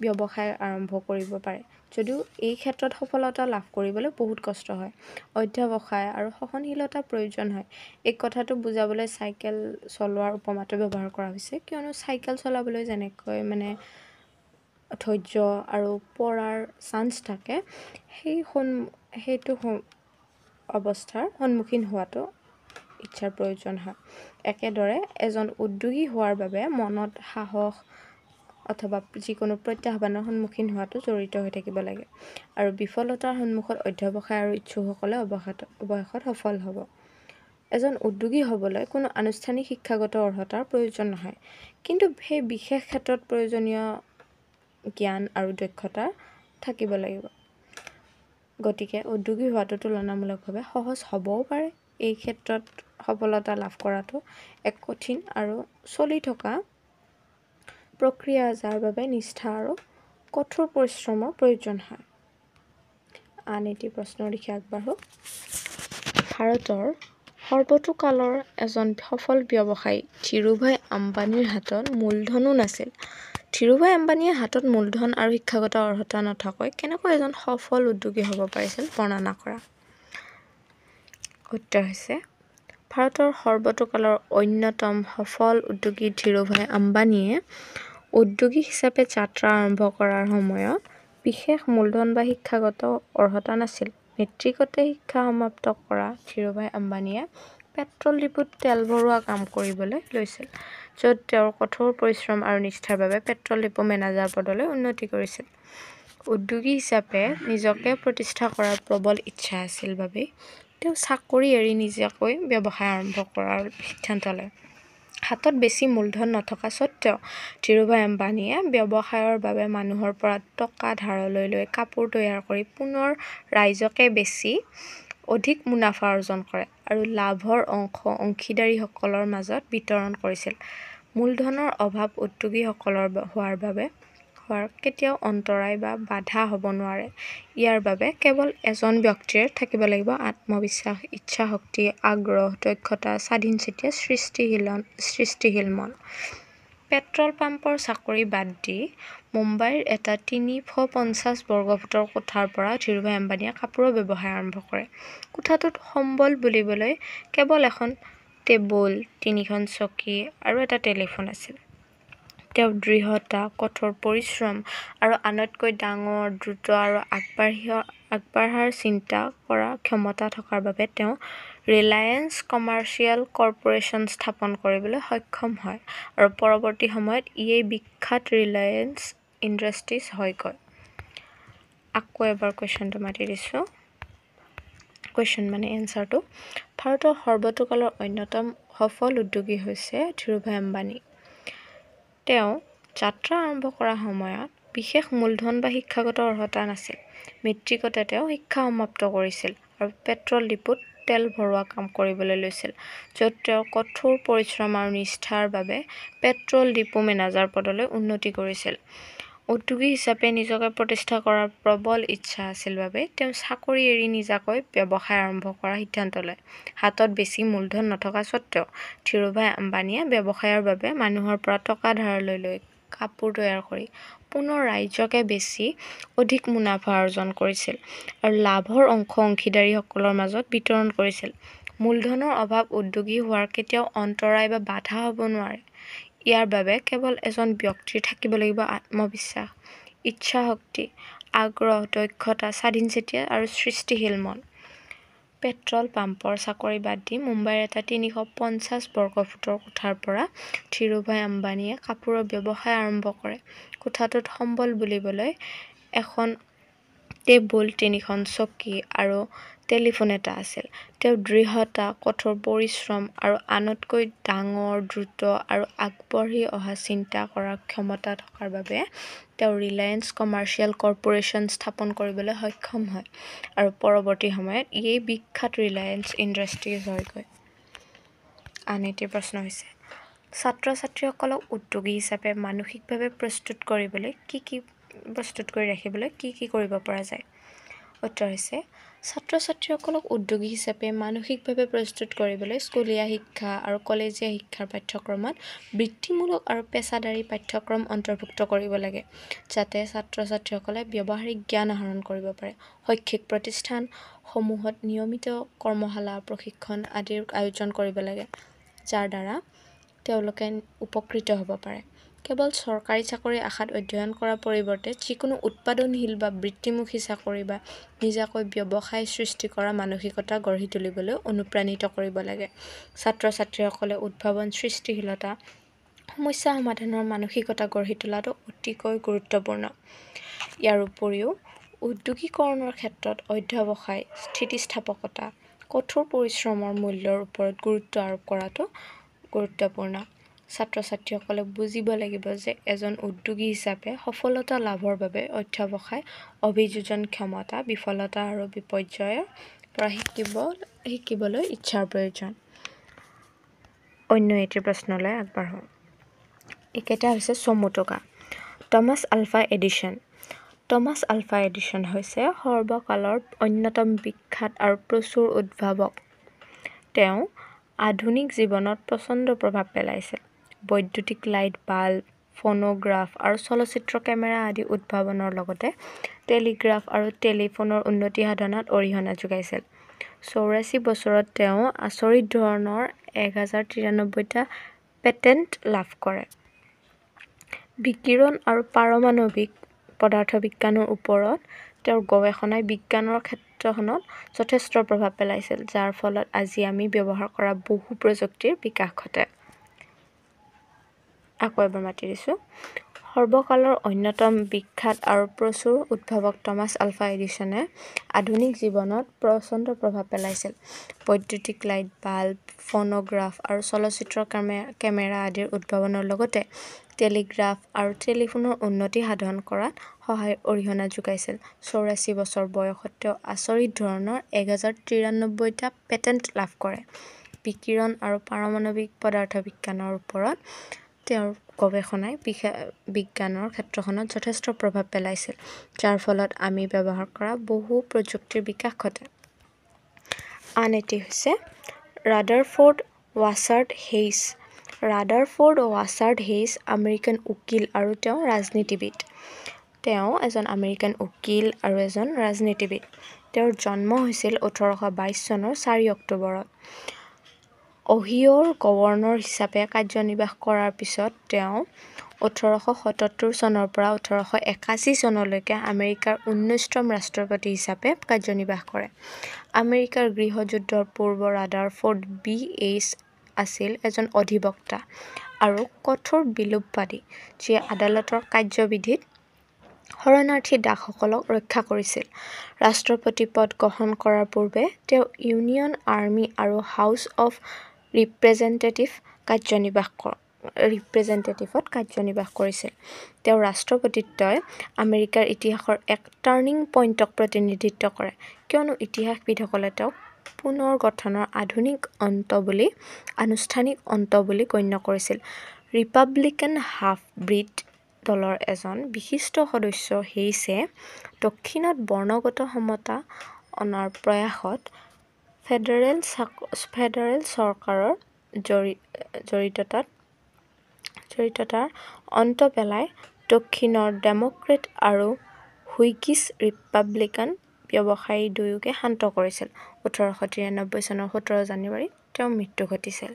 ব্যৱসায় আৰম্ভ কৰিব পাৰে, যদিও এই ক্ষেত্ৰত সফলতা লাভ কৰিবলৈ বহুত কষ্ট হয়, অধ্যৱসায় আৰু সহনশীলতা প্ৰয়োজন হয়। এই কথাটো বুজাবলৈ চাইকেল চলোৱাৰ উপমাটো ব্যৱহাৰ কৰা হৈছে, কিয়নো চাইকেল চলাবলৈ যেনেকৈ ধৈৰ্য আৰু পৰাৰ চান্স থাকে, সেইটো অৱস্থাৰ সন্মুখীন হোৱাটো ইচ্ছাৰ প্ৰয়োজন হয়। একেদৰে এজন উদ্যোগী হোৱাৰ বাবে মনত সাহস অথবা যিকোনো প্ৰত্যাহ্বানৰ সন্মুখীন হোৱাটো জড়িত হৈ থাকিব লাগে। আৰু বিফলতাৰ সন্মুখত অধ্যৱসায় আৰু ইচ্ছুকসকলে অৱশেষত সফল হ'ব। এজন উদ্যোগী হ'বলৈ কোনো আনুষ্ঠানিক শিক্ষাগত অৰ্হতাৰ প্ৰয়োজন নহয়, কিন্তু সেই বিশেষ ক্ষেত্ৰত প্ৰয়োজনীয় জ্ঞান আৰু দক্ষতা থাকিব লাগিব। গতিকে উদ্যোগী হোৱাটো তুলনামূলকভাৱে সহজ হ'বও পাৰে। এই ক্ষেত্ৰত সফলতা লাভ কৰাটো এক কঠিন আৰু চলি থকা প্ৰক্ৰিয়া, যাৰ বাবে নিষ্ঠা আৰু কঠোৰ পৰিশ্ৰমৰ প্ৰয়োজন হয়। আন এটি প্ৰশ্নৰ দিশে আগবাঢ়ো। ভাৰতৰ সৰ্বতোকালৰ এজন সফল ব্যৱসায়ী ধীৰুভাই আম্বানীৰ হাতত মূলধনো নাছিল। ধীৰুভাই আম্বানীয়ে হাতত মূলধন আৰু শিক্ষাগত অৰ্হতা নথকাকৈ কেনেকৈ এজন সফল উদ্যোগী হ'ব পাৰিছিল, বৰ্ণনা কৰা। উত্তৰ হৈছে, ভাৰতৰ সৰ্বতোকালৰ অন্যতম সফল উদ্যোগী ধীৰুভাই আম্বানীয়ে উদ্যোগী হিচাপে যাত্ৰা আৰম্ভ কৰাৰ সময়ত বিশেষ মূলধন বা শিক্ষাগত অৰ্হতা নাছিল। মেট্ৰিকতে শিক্ষা সমাপ্ত কৰা ধীৰুভাই আম্বানীয়ে পেট্ৰল ডিপোত তেল ভৰোৱা কাম কৰিবলৈ লৈছিল, য'ত তেওঁৰ কঠোৰ পৰিশ্ৰম আৰু নিষ্ঠাৰ বাবে পেট্ৰল ডিপো মেনেজাৰ পদলৈ উন্নতি কৰিছিল। উদ্যোগী হিচাপে নিজকে প্ৰতিষ্ঠা কৰাৰ প্ৰবল ইচ্ছা আছিল বাবেই তেওঁ চাকৰি এৰি নিজাকৈ ব্যৱসায় আৰম্ভ কৰাৰ সিদ্ধান্ত লয়। হাতত বেছি মূলধন নথকা স্বত্বেও ধীৰুভাই আম্বানীয়ে ব্যৱসায়ৰ বাবে মানুহৰ পৰা টকা ধাৰলৈ লৈ কাপোৰ তৈয়াৰ কৰি পুনৰ ৰাইজকে বেচি অধিক মুনাফা অৰ্জন কৰে আৰু লাভৰ অংশ অংশীদাৰীসকলৰ মাজত বিতৰণ কৰিছিল। মূলধনৰ অভাৱ উদ্যোগীসকলৰ হোৱাৰ কেতিয়াও অন্তৰায় বা বাধা হ'ব নোৱাৰে। ইয়াৰ বাবে কেৱল এজন ব্যক্তিৰ থাকিব লাগিব আত্মবিশ্বাস, ইচ্ছাশক্তি, আগ্ৰহ, দক্ষতা, স্বাধীনচিত্তে সৃষ্টিশীল মন। পেট্ৰল পাম্পৰ চাকৰি বাদ দি মুম্বাইৰ এটা ৩৫০ বৰ্গফুটৰ কোঠাৰ পৰা ধীৰুভাই আম্বানীয়ে কাপোৰৰ ব্যৱসায় আৰম্ভ কৰে। কোঠাটোত সম্বল বুলিবলৈ কেৱল এখন টেবুল, ৩খন চকী আৰু এটা টেলিফোন আছিল। তেওঁ দৃঢ়তা, কঠোৰ পৰিশ্ৰম আৰু আনতকৈ ডাঙৰ, দ্ৰুত আৰু আগবাঢ়াৰ চিন্তা কৰাৰ ক্ষমতা থকাৰ বাবে তেওঁ ৰিলায়েন্স কমাৰ্চিয়েল কৰ্পোৰেচন স্থাপন কৰিবলৈ সক্ষম হয় আৰু পৰৱৰ্তী সময়ত ইয়েই বিখ্যাত ৰিলায়েন্স ইণ্ডাষ্ট্ৰিজ হয়গৈ। আকৌ এবাৰ কুৱেশ্যনটো মাতি দিছোঁ। কুৱেশ্যন মানে এনচাৰটো। ভাৰতৰ সৰ্বতোকালৰ অন্যতম সফল উদ্যোগী হৈছে ধীৰুভাই আম্বানী। তেওঁ যাত্ৰা আৰম্ভ কৰাৰ সময়ত বিশেষ মূলধন বা শিক্ষাগত অৰ্হতা নাছিল। মেট্ৰিকতে তেওঁ শিক্ষা সমাপ্ত কৰিছিল আৰু পেট্ৰল ডিপোত তেল ভৰোৱা কাম কৰিবলৈ লৈছিল, য'ত তেওঁ কঠোৰ পৰিশ্ৰম আৰু নিষ্ঠাৰ বাবে পেট্ৰল ডিপো মেনেজাৰ পদলৈ উন্নতি কৰিছিল। উদ্যোগী হিচাপে নিজকে প্ৰতিষ্ঠা কৰাৰ প্ৰবল ইচ্ছা আছিল বাবে তেওঁ চাকৰি এৰি নিজাকৈ ব্যৱসায় আৰম্ভ কৰাৰ সিদ্ধান্ত লয়। হাতত বেছি মূলধন নথকা স্বত্বেও ধীৰুভাই আম্বানীয়ে ব্যৱসায়ৰ বাবে মানুহৰ পৰা টকা ধাৰলৈ লৈ কাপোৰ তৈয়াৰ কৰি পুনৰ ৰাইজকে বেছি অধিক মুনাফা অৰ্জন কৰিছিল আৰু লাভৰ অংশ অংশীদাৰীসকলৰ মাজত বিতৰণ কৰিছিল। মূলধনৰ অভাৱ উদ্যোগী হোৱাৰ কেতিয়াও অন্তৰায় বা বাধা হ'ব নোৱাৰে। ইয়াৰ বাবে কেৱল এজন ব্যক্তিৰ থাকিব লাগিব আত্মবিশ্বাস, ইচ্ছাশক্তি, আগ্ৰহ, দক্ষতা, স্বাধীনচেতিয়া আৰু সৃষ্টিশীল মন। পেট্ৰল পাম্পৰ চাকৰি বাদ দি মুম্বাইৰ এটা ৩৫০ বৰ্গফুটৰ কোঠাৰ পৰা ধীৰুভাই আম্বানীয়ে কাপোৰৰ ব্যৱসায় আৰম্ভ কৰে। কোঠাটোত সম্বল বুলিবলৈ এখন টেবুল, ৩খন চকী আৰু টেলিফোন এটা আছিল। তেওঁ দৃঢ়তা, কঠোৰ পৰিশ্ৰম আৰু আনতকৈ ডাঙৰ, দ্ৰুত আৰু আগবাঢ়ি অহা চিন্তা কৰাৰ ক্ষমতা থকাৰ বাবে তেওঁ ৰিলায়েন্স কমাৰ্চিয়েল কৰ্পোৰেচন স্থাপন কৰিবলৈ সক্ষম হয় আৰু পৰৱৰ্তী সময়ত ইয়েই বিখ্যাত ৰিলায়েন্স ইণ্ডাষ্ট্ৰিজ হয়গৈ। আন এটি প্ৰশ্ন হৈছে, ছাত্ৰ-ছাত্ৰীসকলক উদ্যোগী হিচাপে মানসিকভাৱে প্ৰস্তুত কৰি ৰাখিবলৈ কি কি কৰিব পৰা যায়? উত্তৰ হৈছে, ছাত্ৰ-ছাত্ৰীসকলক উদ্যোগী হিচাপে মানসিকভাৱে প্ৰস্তুত কৰিবলৈ স্কুলীয়া শিক্ষা আৰু কলেজীয়া শিক্ষাৰ পাঠ্যক্ৰমত বৃত্তিমূলক আৰু পেছাদাৰী পাঠ্যক্ৰম অন্তৰ্ভুক্ত কৰিব লাগে, যাতে ছাত্ৰ-ছাত্ৰীসকলে ব্যৱহাৰিক জ্ঞান আহৰণ কৰিব পাৰে। শৈক্ষিক প্ৰতিষ্ঠানসমূহত নিয়মিত কৰ্মশালা, প্ৰশিক্ষণ আদিৰ আয়োজন কৰিব লাগে, যাৰ দ্বাৰা তেওঁলোকে উপকৃত হ'ব পাৰে। কেৱল চৰকাৰী চাকৰিৰ আশাত অধ্যয়ন কৰাৰ পৰিৱৰ্তে যিকোনো উৎপাদনশীল বা বৃত্তিমুখী চাকৰি বা নিজাকৈ ব্যৱসায় সৃষ্টি কৰা মানসিকতা গঢ়ি তুলিবলৈ অনুপ্ৰাণিত কৰিব লাগে। ছাত্ৰ-ছাত্ৰীসকলে উদ্ভাৱন, সৃষ্টিশীলতা, সমস্যা সমাধানৰ মানসিকতা গঢ়ি তোলাটো অতিকৈ গুৰুত্বপূৰ্ণ। ইয়াৰ উপৰিও উদ্যোগীকৰণৰ ক্ষেত্ৰত অধ্যৱসায়, স্থিতিস্থাপকতা, কঠোৰ পৰিশ্ৰমৰ মূল্যৰ ওপৰত গুৰুত্ব আৰোপ কৰাটো গুৰুত্বপূৰ্ণ। ছাত্ৰ-ছাত্ৰীসকলে বুজিব লাগিব যে এজন উদ্যোগী হিচাপে সফলতা লাভৰ বাবে অধ্যৱসায়, অভিযোজন ক্ষমতা, বিফলতা আৰু বিপৰ্যয়ৰ পৰা শিকিবলৈ ইচ্ছাৰ প্ৰয়োজন। অন্য এটি প্ৰশ্নলৈ আগবাঢ়ো। এইকেইটা হৈছে চমু টোকা। Thomas Alva Edison. Thomas Alva Edison হৈছে সৰ্বকালৰ অন্যতম বিখ্যাত আৰু প্ৰচুৰ উদ্ভাৱক। তেওঁ আধুনিক জীৱনত প্ৰচণ্ড প্ৰভাৱ পেলাইছিল। বৈদ্যুতিক লাইট বাল্ব, ফোনোগ্ৰাফ আৰু চলচ্চিত্ৰ কেমেৰা আদি উদ্ভাৱনৰ লগতে টেলিগ্ৰাফ আৰু টেলিফোনৰ উন্নতি সাধনত অৰিহণা যোগাইছিল। ৮৪ বছৰত তেওঁ আচৰিত ধৰণৰ ১০৯৩টা পেটেণ্ট লাভ কৰে। বিকিৰণ আৰু পাৰমাণৱিক পদাৰ্থবিজ্ঞানৰ ওপৰত তেওঁৰ গৱেষণাই বিজ্ঞানৰ ক্ষেত্ৰখনত যথেষ্ট প্ৰভাৱ পেলাইছিল, যাৰ ফলত আজি আমি ব্যৱহাৰ কৰা বহু প্ৰযুক্তিৰ বিকাশ ঘটে। আকৌ এবাৰ মাতি দিছোঁ। সৰ্বকালৰ অন্যতম বিখ্যাত আৰু প্ৰচুৰ উদ্ভাৱক টমাছ আলভা এডিছনে আধুনিক জীৱনত প্ৰচণ্ড প্ৰভাৱ পেলাইছিল। বৈদ্যুতিক লাইট বাল্ব, ফোনোগ্ৰাফ আৰু চলচ্চিত্ৰ কেমেৰা আদিৰ উদ্ভাৱনৰ লগতে টেলিগ্ৰাফ আৰু টেলিফোনৰ উন্নতি সাধন কৰাত অৰিহণা যোগাইছিল। ৮৪ বছৰ বয়সত তেওঁ আচৰিত ধৰণৰ ১০৯৩টা পেটেণ্ট লাভ কৰে। বিকিৰণ আৰু পাৰমাণৱিক পদাৰ্থবিজ্ঞানৰ ওপৰত তেওঁৰ গৱেষণাই বিজ্ঞানৰ ক্ষেত্ৰখনত যথেষ্ট প্ৰভাৱ পেলাইছিল, যাৰ ফলত আমি ব্যৱহাৰ কৰা বহু প্ৰযুক্তিৰ বিকাশ ঘটে। আন এটি হৈছে ৰাদাৰফ'ৰ্ড ৱাচাৰ্ড হেইছ। ৰাদাৰফ'ৰ্ড ৱাচাৰ্ড হেইছ আমেৰিকান উকিল আৰু তেওঁ ৰাজনীতিবিদ। তেওঁ এজন আমেৰিকান উকিল আৰু এজন ৰাজনীতিবিদ। তেওঁৰ জন্ম হৈছিল ১৮২২ চনৰ ৪ অক্টোবৰত। অহিঅ'ৰ গৱৰ্ণৰ হিচাপে কাৰ্যনিৰ্বাহ কৰাৰ পিছত তেওঁ 1877 চনৰ পৰা 1881 চনলৈকে আমেৰিকাৰ 19তম ৰাষ্ট্ৰপতি হিচাপে কাৰ্যনিৰ্বাহ কৰে। আমেৰিকাৰ গৃহযুদ্ধৰ পূৰ্বে ৰাদাৰফ'ৰ্ড বি.এইচ. আছিল এজন অধিবক্তা আৰু কঠোৰ বিলোপবাদী, যিয়ে আদালতৰ কাৰ্যবিধিত শৰণাৰ্থী দাসসকলক ৰক্ষা কৰিছিল। ৰাষ্ট্ৰপতি পদ গ্ৰহণ কৰাৰ পূৰ্বে তেওঁ ইউনিয়ন আৰ্মি আৰু হাউচ অৱ ৰিপ্ৰেজেণ্টেটিভত কাৰ্যনিৰ্বাহ কৰিছিল। তেওঁৰ ৰাষ্ট্ৰপতিত্বই আমেৰিকাৰ ইতিহাসৰ এক টাৰ্নিং পইণ্টক প্ৰতিনিধিত্ব কৰে, কিয়নো ইতিহাসবিদসকলে তেওঁক পুনৰ গঠনৰ আনুষ্ঠানিক অন্ত বুলি গণ্য কৰিছিল। ৰিপাব্লিকান হাফ-ব্ৰিড দলৰ এজন বিশিষ্ট সদস্য হেইছে দক্ষিণত বৰ্ণগত সমতা অনাৰ প্ৰয়াসত ফেডাৰেল চৰকাৰৰ জড়িততাৰ অন্ত পেলাই দক্ষিণৰ ডেম'ক্ৰেট আৰু হুইগিছ ৰিপাব্লিকান ব্যৱসায়ী দুয়োকে শান্ত কৰিছিল। 1893 চনৰ 17 জানুৱাৰীত তেওঁৰ মৃত্যু ঘটিছিল।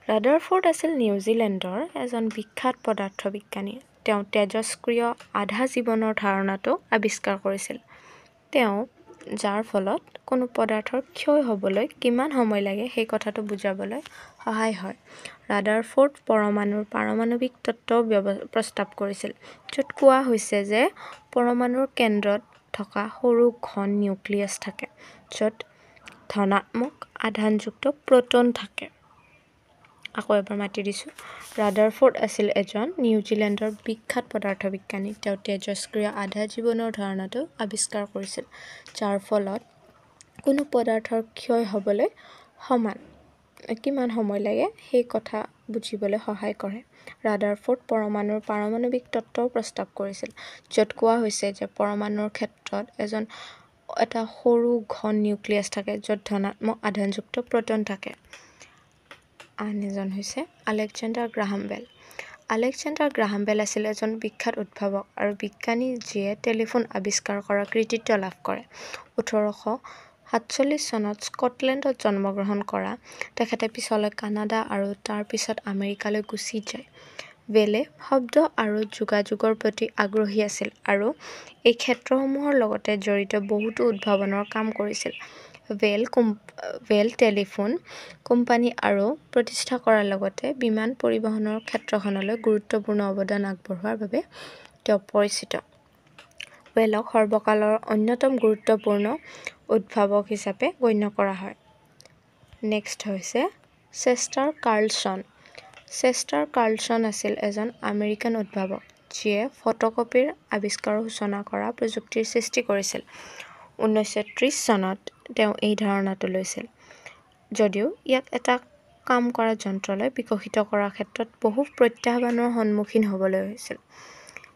ৰাদাৰফ'ৰ্ড আছিল নিউজিলেণ্ডৰ এজন বিখ্যাত পদাৰ্থবিজ্ঞানী। তেওঁ তেজস্ক্ৰিয় আধা জীৱনৰ ধাৰণাটো আৱিষ্কাৰ কৰিছিল, যাৰ ফলত কোনো পদাৰ্থৰ ক্ষয় হ'বলৈ কিমান সময় লাগে সেই কথাটো বুজাবলৈ সহায় হয়। ৰাদাৰফ'ৰ্ড পৰমাণুৰ পাৰমাণৱিক তত্ত্বও প্ৰস্তাৱ কৰিছিল, য'ত কোৱা হৈছে যে পৰমাণুৰ কেন্দ্ৰত থকা সৰু ঘন নিউক্লিয়াছ থাকে, য'ত ধনাত্মক আধানযুক্ত প্ৰ'টন থাকে। ৰাদাৰফ'ৰ্ড আছিল এজন নিউজিলেণ্ডৰ বিখ্যাত পদাৰ্থবিজ্ঞানী। তেওঁ তেজস্ক্ৰিয় আধা জীৱনৰ ধাৰণাটো আৱিষ্কাৰ কৰিছিল, যাৰ ফলত কোনো পদাৰ্থৰ ক্ষয় হ'বলৈ কিমান সময় লাগে সেই কথা বুজিবলৈ সহায় কৰে। ৰাদাৰফ'ৰ্ড পৰমাণুৰ পাৰমাণৱিক তত্ত্বও প্ৰস্তাৱ কৰিছিল, য'ত কোৱা হৈছে যে পৰমাণুৰ ক্ষেত্ৰত এটা সৰু ঘন নিউক্লিয়াছ থাকে, য'ত ধনাত্মক আধানযুক্ত প্ৰ'টন থাকে। আন এজন হৈছে আলেকজেণ্ডাৰ গ্ৰাহাম বেল। আলেকজেণ্ডাৰ গ্ৰাহাম বেল আছিল এজন বিখ্যাত উদ্ভাৱক আৰু বিজ্ঞানী যিয়ে টেলিফোন আৱিষ্কাৰ কৰাৰ কৃতিত্ব লাভ কৰে। 1847 চনত স্কটলেণ্ডত জন্মগ্ৰহণ কৰা তেখেতে পিছলৈ কানাডা আৰু তাৰ পিছত আমেৰিকালৈ গুচি যায়। বেলে শব্দ আৰু যোগাযোগৰ প্ৰতি আগ্ৰহী আছিল আৰু এই ক্ষেত্ৰসমূহৰ লগতে জড়িত বহুতো উদ্ভাৱনৰ কাম কৰিছিল। বেল টেলিফোন কোম্পানী প্ৰতিষ্ঠা কৰাৰ লগতে বিমান পৰিবহণৰ ক্ষেত্ৰখনলৈ গুৰুত্বপূৰ্ণ অৱদান আগবঢ়োৱাৰ বাবে তেওঁ পৰিচিত। বেলক সৰ্বকালৰ অন্যতম গুৰুত্বপূৰ্ণ উদ্ভাৱক হিচাপে গণ্য কৰা হয়। নেক্সট হৈছে চেষ্টাৰ কাৰ্লছন। চেষ্টাৰ কাৰ্লছন আছিল এজন আমেৰিকান উদ্ভাৱক, যিয়ে ফটোকপিৰ আৱিষ্কাৰৰ সূচনা কৰা প্ৰযুক্তিৰ সৃষ্টি কৰিছিল। 1930 চনত তেওঁ এই ধাৰণাটো লৈছিল, যদিও ইয়াক এটা কাম কৰা যন্ত্ৰলৈ বিকশিত কৰাৰ ক্ষেত্ৰত বহু প্ৰত্যাহ্বানৰ সন্মুখীন হ'বলৈ হৈছিল।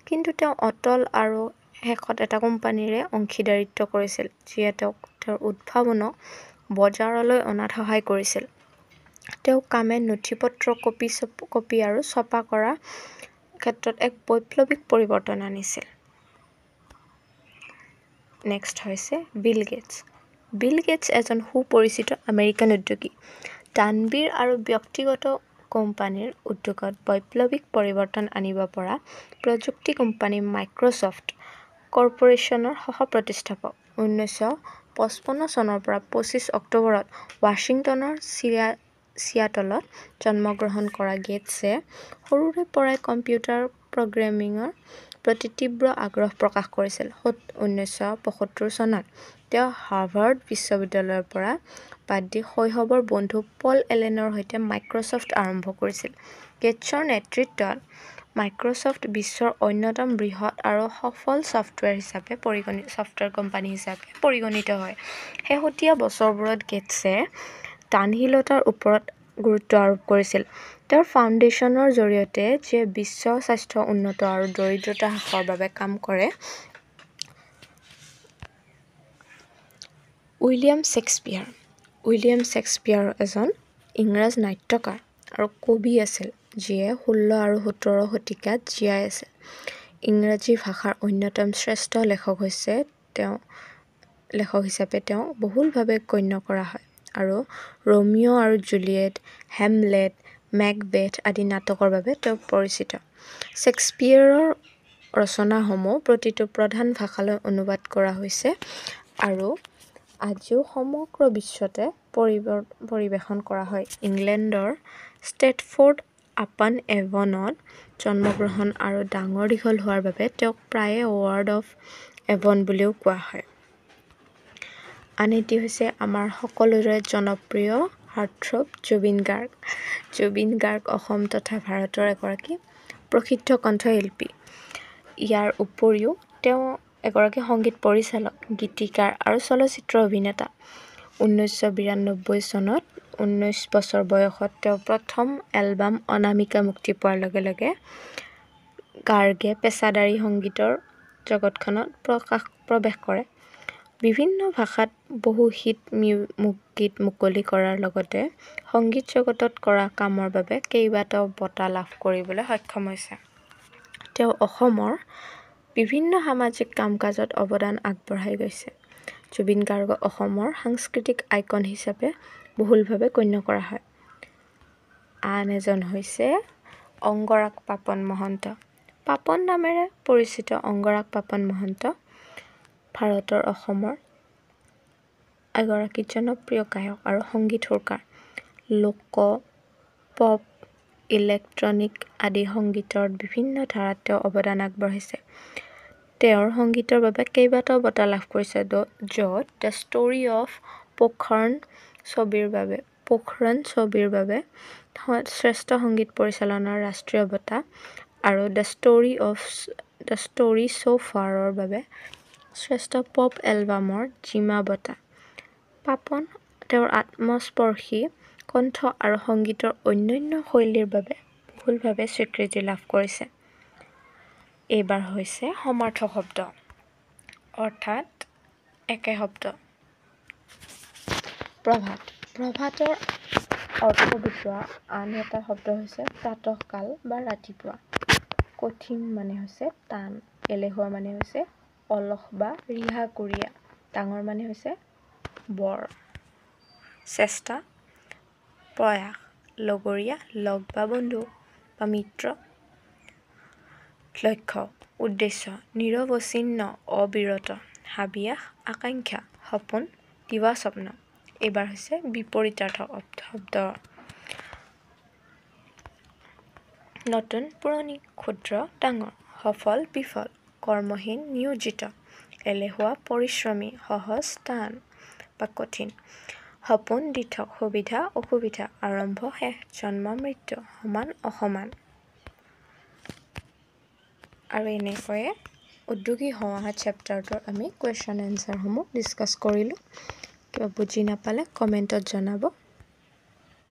কিন্তু তেওঁ অটল আৰু শেষত এটা কোম্পানীৰে অংশীদাৰিত্ব কৰিছিল, যিয়ে তেওঁক তেওঁৰ উদ্ভাৱনক বজাৰলৈ অনাত সহায় কৰিছিল। তেওঁৰ কামে নথিপত্ৰ কপি আৰু ছপা কৰাৰ ক্ষেত্ৰত এক বৈপ্লৱিক পৰিৱৰ্তন আনিছিল। নেক্সট হৈছে বিল গেটছ। বিল গেটছ এজন সুপৰিচিত আমেৰিকান উদ্যোগী। দানবীৰ আৰু ব্যক্তিগত কোম্পানীৰ উদ্যোগত বৈপ্লৱিক পৰিৱৰ্তন আনিব পৰা প্ৰযুক্তি কোম্পানী মাইক্ৰ'ছফ্ট কৰ্পোৰেচনৰ সহ-প্ৰতিষ্ঠাপক। 1955 চনৰ পৰা 25 অক্টোবৰত ৱাশ্বিংটনৰ চিয়াটলত জন্মগ্ৰহণ কৰা গেটছে সৰুৰে পৰাই কম্পিউটাৰ প্ৰগ্ৰেমিঙৰ প্ৰতি তীব্ৰ আগ্ৰহ প্ৰকাশ কৰিছিল। 1975 চনত তেওঁ হাৰ্ভাৰ্ড বিশ্ববিদ্যালয়ৰ পৰা বাদ দি শৈশৱৰ বন্ধু পল এলেনৰ সৈতে মাইক্ৰ'ছফ্ট আৰম্ভ কৰিছিল। গেটছৰ নেতৃত্বত মাইক্ৰ'ছফ্ট বিশ্বৰ অন্যতম বৃহৎ আৰু সফল ছফ্টৱেৰ কোম্পানী হিচাপে পৰিগণিত হয়। শেহতীয়া বছৰবোৰত গেটছে দানশীলতাৰ ওপৰত গুৰুত্ব আৰোপ কৰিছিল। তেওঁৰ ফাউণ্ডেশ্যনৰ জৰিয়তে, যিয়ে বিশ্ব স্বাস্থ্য উন্নত আৰু দৰিদ্ৰতা হ্ৰাসৰ বাবে কাম কৰে। উইলিয়াম শ্বেক্সপিয়াৰ এজন ইংৰাজ নাট্যকাৰ আৰু কবি আছিল, যিয়ে 16 আৰু 17 শতিকাত জীয়াই আছিল। ইংৰাজী ভাষাৰ অন্যতম শ্ৰেষ্ঠ লেখক হিচাপে তেওঁক বহুলভাৱে গণ্য কৰা হয় আৰু ৰোমিঅ' আৰু জুলিয়েট, হেমলেট, মেকবেথ আদি নাটকৰ বাবে তেওঁ পৰিচিত। শ্বেক্সপিয়েৰৰ ৰচনাসমূহ প্ৰতিটো প্ৰধান ভাষালৈ অনুবাদ কৰা হৈছে আৰু আজিও সমগ্ৰ বিশ্বতে পৰিৱেশন কৰা হয়। ইংলেণ্ডৰ ষ্টেটফোৰ্ড আপন এভনত জন্মগ্ৰহণ আৰু ডাঙৰ দীঘল হোৱাৰ বাবে তেওঁক প্ৰায়ে ৱাৰ্ড অৱ এভন বুলিও কোৱা হয়। আন এটি হৈছে আমাৰ সকলোৰে জনপ্ৰিয় হাৰ্টথ্ৰব জুবিন গাৰ্গ। জুবিন গাৰ্গ অসম তথা ভাৰতৰ এগৰাকী প্ৰসিদ্ধ কণ্ঠশিল্পী। ইয়াৰ উপৰিও তেওঁ এগৰাকী সংগীত পৰিচালক, গীতিকাৰ আৰু চলচ্চিত্ৰ অভিনেতা। 1992 চনত 19 বছৰ বয়সত তেওঁ প্ৰথম এলবাম অনামিকা মুক্তি পোৱাৰ লগে লগে গাৰ্গে পেছাদাৰী সংগীতৰ জগতখনত প্ৰৱেশ কৰে। বিভিন্ন ভাষাত বহু হিট গীত মুকলি কৰাৰ লগতে সংগীত জগতত কৰা কামৰ বাবে কেইবাটাও বঁটা লাভ কৰিবলৈ সক্ষম হৈছে। তেওঁ অসমৰ বিভিন্ন সামাজিক কাম-কাজত অৱদান আগবঢ়াই গৈছে। জুবিন গাৰ্গক অসমৰ সাংস্কৃতিক আইকন হিচাপে বহুলভাৱে গণ্য কৰা হয়। আন এজন হৈছে অংগৰাগ পাপন মহন্ত। পাপন নামেৰে পৰিচিত অংগৰাগ পাপন মহন্ত ভাৰতৰ অসমৰ এগৰাকী জনপ্ৰিয় গায়ক আৰু সংগীত সুৰকাৰ। লোক, পপ, ইলেক্ট্ৰনিক আদি সংগীতৰ বিভিন্ন ধাৰাত তেওঁ অৱদান আগবঢ়াইছে। তেওঁৰ সংগীতৰ বাবে কেইবাটাও বঁটা লাভ কৰিছে, য'ত দ্য ষ্টৰী অফ পোখৰণ ছবিৰ বাবে শ্ৰেষ্ঠ সংগীত পৰিচালনাৰ ৰাষ্ট্ৰীয় বঁটা আৰু দ্য ষ্টৰী ছ' ফাৰৰ বাবে শ্ৰেষ্ঠ পপ এলবামৰ জিমা বঁটা। পাপন তেওঁৰ আত্মস্পৰ্শী কণ্ঠ আৰু সংগীতৰ অনন্য শৈলীৰ বাবে বহুলভাৱে স্বীকৃতি লাভ কৰিছে। এইবাৰ হৈছে সমাৰ্থক শব্দ, অৰ্থাৎ একে শব্দ। প্ৰভাত। প্ৰভাতৰ অৰ্থ বুজোৱা আন এটা শব্দ হৈছে প্ৰাতঃকাল বা ৰাতিপুৱা। কঠিন মানে হৈছে টান, এলেহুৱা মানে হৈছে অলস বা ৰিহা-কুৰিয়া, ডাঙৰ মানে হৈছে বৰ, চেষ্টা, প্ৰয়াস, লগৰীয়া, লগ বা বন্ধু বা মিত্ৰ, লক্ষ্য, উদ্দেশ্য, নিৰৱচ্ছিন্ন, অবিৰত, হাবিয়াস, আকাংক্ষা, সপোন, দিৱা স্বপ্ন। এইবাৰ হৈছে বিপৰীতাৰ্থক শব্দ। নতুন পুৰণি, ক্ষুদ্ৰ ডাঙৰ, সফল বিফল, কৰ্মহীন নিয়োজিত, এলেহুৱা পৰিশ্ৰমী, সহজ টান বা কঠিন, সপোন দিঠক, সুবিধা অসুবিধা, আৰম্ভ শেষ, জন্ম মৃত্যু, সমান অসমান। আৰু এনেকৈয়ে উদ্যোগী হোৱা চেপ্টাৰটোৰ আমি কুৱেশ্যন এনচাৰসমূহ ডিছকাছ কৰিলোঁ। কিবা বুজি নাপালে কমেণ্টত জনাব।